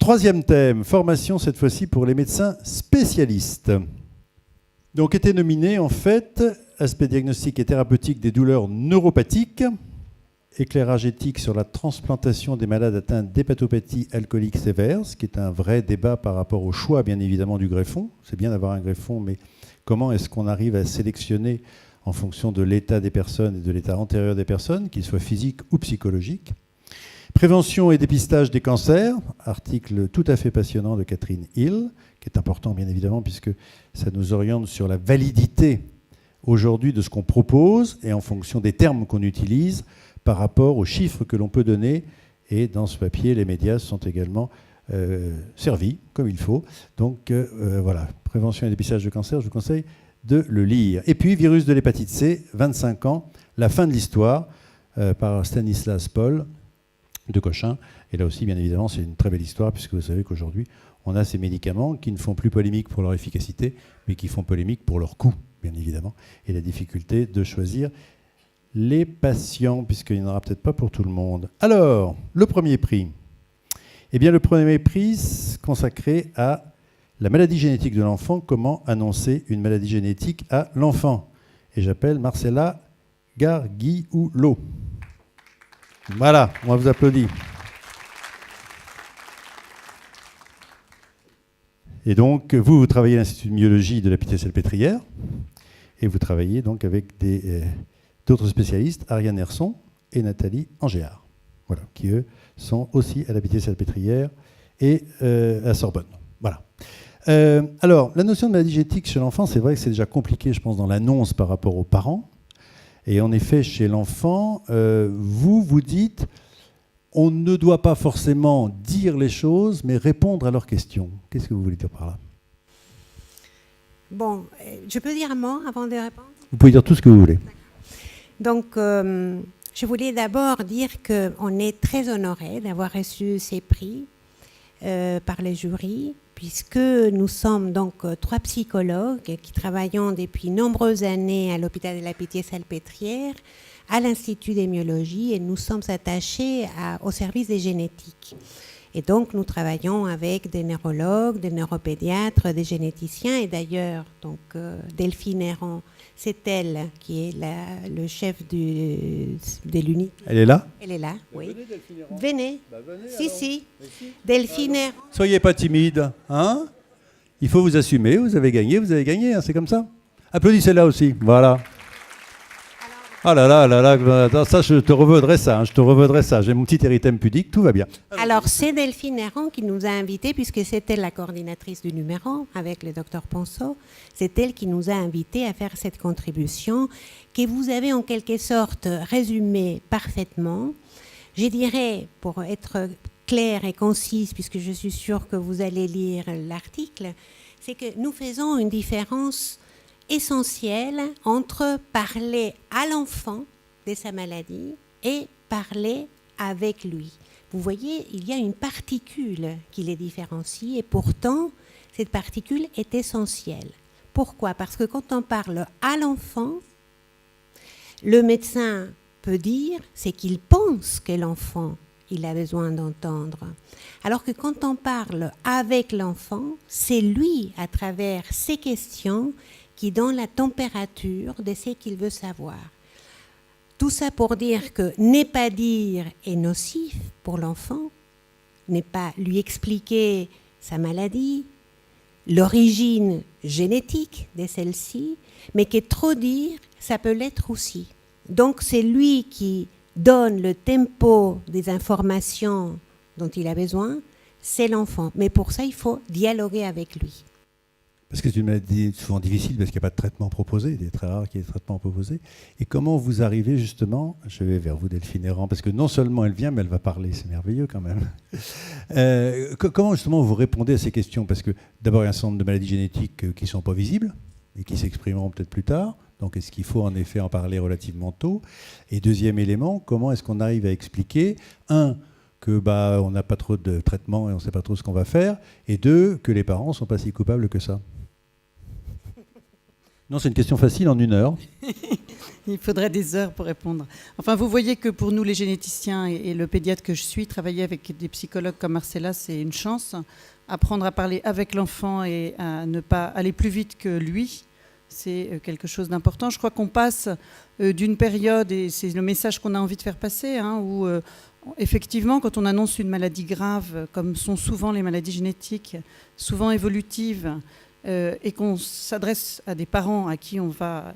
Troisième thème, formation cette fois-ci pour les médecins spécialistes. Donc était nominé en fait aspect diagnostique et thérapeutique des douleurs neuropathiques, éclairage éthique sur la transplantation des malades atteints d'hépatopathie alcoolique sévère, ce qui est un vrai débat par rapport au choix bien évidemment du greffon. C'est bien d'avoir un greffon, mais comment est-ce qu'on arrive à sélectionner en fonction de l'état des personnes et de l'état antérieur des personnes, qu'il soit physique ou psychologique. Prévention et dépistage des cancers, article tout à fait passionnant de Catherine Hill, qui est important bien évidemment puisque ça nous oriente sur la validité aujourd'hui de ce qu'on propose et en fonction des termes qu'on utilise par rapport aux chiffres que l'on peut donner. Et dans ce papier, les médias sont également servis comme il faut. Donc voilà, prévention et dépistage de cancer, je vous conseille de le lire. Et puis, virus de l'hépatite C, 25 ans, la fin de l'histoire, par Stanislas Paul de Cochin. Et là aussi, bien évidemment, c'est une très belle histoire, puisque vous savez qu'aujourd'hui, on a ces médicaments qui ne font plus polémique pour leur efficacité, mais qui font polémique pour leur coût, bien évidemment, et la difficulté de choisir les patients, puisqu'il n'y en aura peut-être pas pour tout le monde. Alors, le premier prix. Eh bien, le premier prix consacré à la maladie génétique de l'enfant, comment annoncer une maladie génétique à l'enfant. Et j'appelle Marcella Gargiulo. Voilà, on vous applaudit. Et donc, vous travaillez à l'Institut de myologie de la Pitié-Salpêtrière, et vous travaillez donc avec d'autres spécialistes, Ariane Herson et Nathalie Angéard, voilà, qui eux sont aussi à la Pitié-Salpêtrière et à Sorbonne. Voilà. Alors, la notion de maladie génétique chez l'enfant, c'est vrai que c'est déjà compliqué, je pense, dans l'annonce par rapport aux parents. Et en effet, chez l'enfant, vous dites, on ne doit pas forcément dire les choses, mais répondre à leurs questions. Qu'est-ce que vous voulez dire par là? Bon, je peux dire un mot avant de répondre? Vous pouvez dire tout ce que vous voulez. Donc, je voulais d'abord dire qu'on est très honorés d'avoir reçu ces prix par les jurys, puisque nous sommes donc 3 psychologues qui travaillons depuis nombreuses années à l'hôpital de la Pitié-Salpêtrière, à l'Institut d'émiologie, et nous sommes attachés au service des génétiques. Et donc, nous travaillons avec des neurologues, des neuropédiatres, des généticiens. Et d'ailleurs, donc, Delphine Héron, c'est elle qui est le chef de l'unité. Elle est là? Elle est là, oui. Venez, Delphine Héron. Venez. Bah, venez Si. Merci. Delphine Héron. Soyez pas timide, hein? Il faut vous assumer, vous avez gagné, hein, c'est comme ça. Applaudissez-la aussi, voilà. Ah là, ça, je te revaudrais ça, j'ai mon petit érythème pudique, tout va bien. Alors, c'est Delphine Héron qui nous a invités, puisque c'était la coordinatrice du numéro avec le docteur Ponceau. C'est elle qui nous a invités à faire cette contribution que vous avez en quelque sorte résumée parfaitement. Je dirais, pour être claire et concise, puisque je suis sûre que vous allez lire l'article, c'est que nous faisons une différence essentielle entre parler à l'enfant de sa maladie et parler avec lui. Vous voyez, il y a une particule qui les différencie et pourtant, cette particule est essentielle. Pourquoi? Parce que quand on parle à l'enfant, le médecin peut dire ce qu'il pense que l'enfant il a besoin d'entendre. Alors que quand on parle avec l'enfant, c'est lui, à travers ses questions, qui donne la température de ce qu'il veut savoir. Tout ça pour dire que ne pas dire est nocif pour l'enfant, n'est pas lui expliquer sa maladie, l'origine génétique de celle-ci, mais que trop dire, ça peut l'être aussi. Donc c'est lui qui donne le tempo des informations dont il a besoin, c'est l'enfant. Mais pour ça, il faut dialoguer avec lui. Parce que c'est une maladie souvent difficile, parce qu'il n'y a pas de traitement proposé, il est très rare qu'il y ait des traitements proposés. Et comment vous arrivez justement, je vais vers vous Delphine Héron, parce que non seulement elle vient, mais elle va parler, c'est merveilleux quand même. Comment justement vous répondez à ces questions? Parce que d'abord il y a un certain nombre de maladies génétiques qui ne sont pas visibles, et qui s'exprimeront peut-être plus tard. Donc est-ce qu'il faut en effet en parler relativement tôt? Et deuxième élément, comment est-ce qu'on arrive à expliquer, que on n'a pas trop de traitement et on ne sait pas trop ce qu'on va faire, et deux, que les parents ne sont pas si coupables que ça? Non, c'est une question facile en 1 heure. Il faudrait des heures pour répondre. Enfin, vous voyez que pour nous, les généticiens et le pédiatre que je suis, travailler avec des psychologues comme Marcella, c'est une chance. Apprendre à parler avec l'enfant et à ne pas aller plus vite que lui, c'est quelque chose d'important. Je crois qu'on passe d'une période, et c'est le message qu'on a envie de faire passer, où effectivement, quand on annonce une maladie grave, comme sont souvent les maladies génétiques, souvent évolutives, et qu'on s'adresse à des parents à qui on va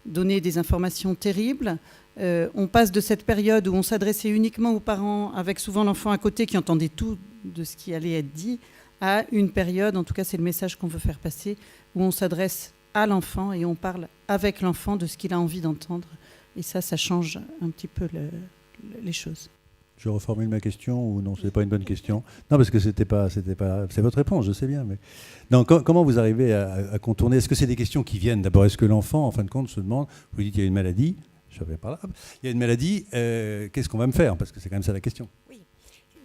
donner des informations terribles, on passe de cette période où on s'adressait uniquement aux parents, avec souvent l'enfant à côté qui entendait tout de ce qui allait être dit, à une période, en tout cas c'est le message qu'on veut faire passer, où on s'adresse à l'enfant et on parle avec l'enfant de ce qu'il a envie d'entendre. Et ça change un petit peu les choses. Je reformule ma question ou non, c'est pas une bonne question. Non, parce que c'était pas, c'est votre réponse, je sais bien. Mais non, comment vous arrivez à contourner? Est-ce que c'est des questions qui viennent d'abord? Est-ce que l'enfant, en fin de compte, se demande, vous dites il y a une maladie, je vais par là, il y a une maladie, qu'est-ce qu'on va me faire? Parce que c'est quand même ça la question. Oui,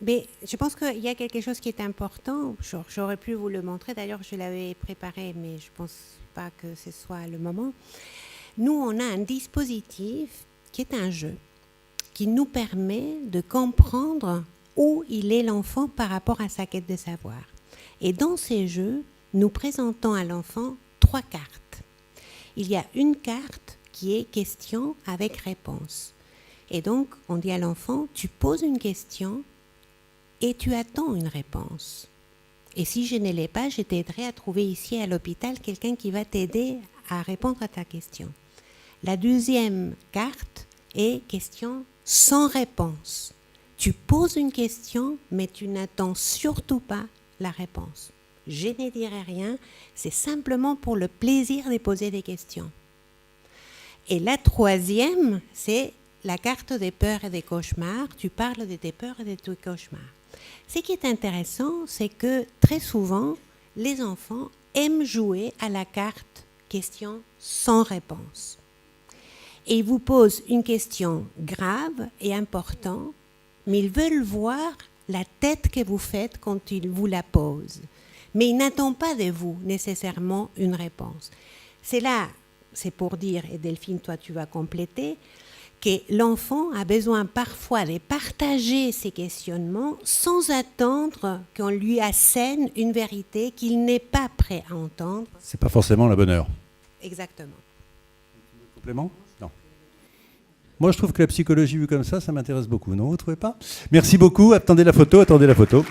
mais je pense qu'il y a quelque chose qui est important. J'aurais pu vous le montrer. D'ailleurs, je l'avais préparé, mais je pense pas que ce soit le moment. Nous, on a un dispositif qui est un jeu, qui nous permet de comprendre où il est l'enfant par rapport à sa quête de savoir. Et dans ces jeux, nous présentons à l'enfant 3 cartes. Il y a une carte qui est question avec réponse. Et donc, on dit à l'enfant, tu poses une question et tu attends une réponse. Et si je ne l'ai pas, je t'aiderai à trouver ici à l'hôpital quelqu'un qui va t'aider à répondre à ta question. La deuxième carte est question sans réponse. Tu poses une question, mais tu n'attends surtout pas la réponse. Je ne dirai rien, c'est simplement pour le plaisir de poser des questions. Et la troisième, c'est la carte des peurs et des cauchemars. Tu parles de tes peurs et de tes cauchemars. Ce qui est intéressant, c'est que très souvent, les enfants aiment jouer à la carte question sans réponse. Et ils vous posent une question grave et importante, mais ils veulent voir la tête que vous faites quand ils vous la posent. Mais ils n'attendent pas de vous nécessairement une réponse. C'est là, c'est pour dire, et Delphine, toi tu vas compléter, que l'enfant a besoin parfois de partager ses questionnements sans attendre qu'on lui assène une vérité qu'il n'est pas prêt à entendre. C'est pas forcément la bonne heure. Exactement. Complément? Non. Moi, je trouve que la psychologie vue comme ça m'intéresse beaucoup. Non, vous ne trouvez pas? Merci beaucoup. Attendez la photo.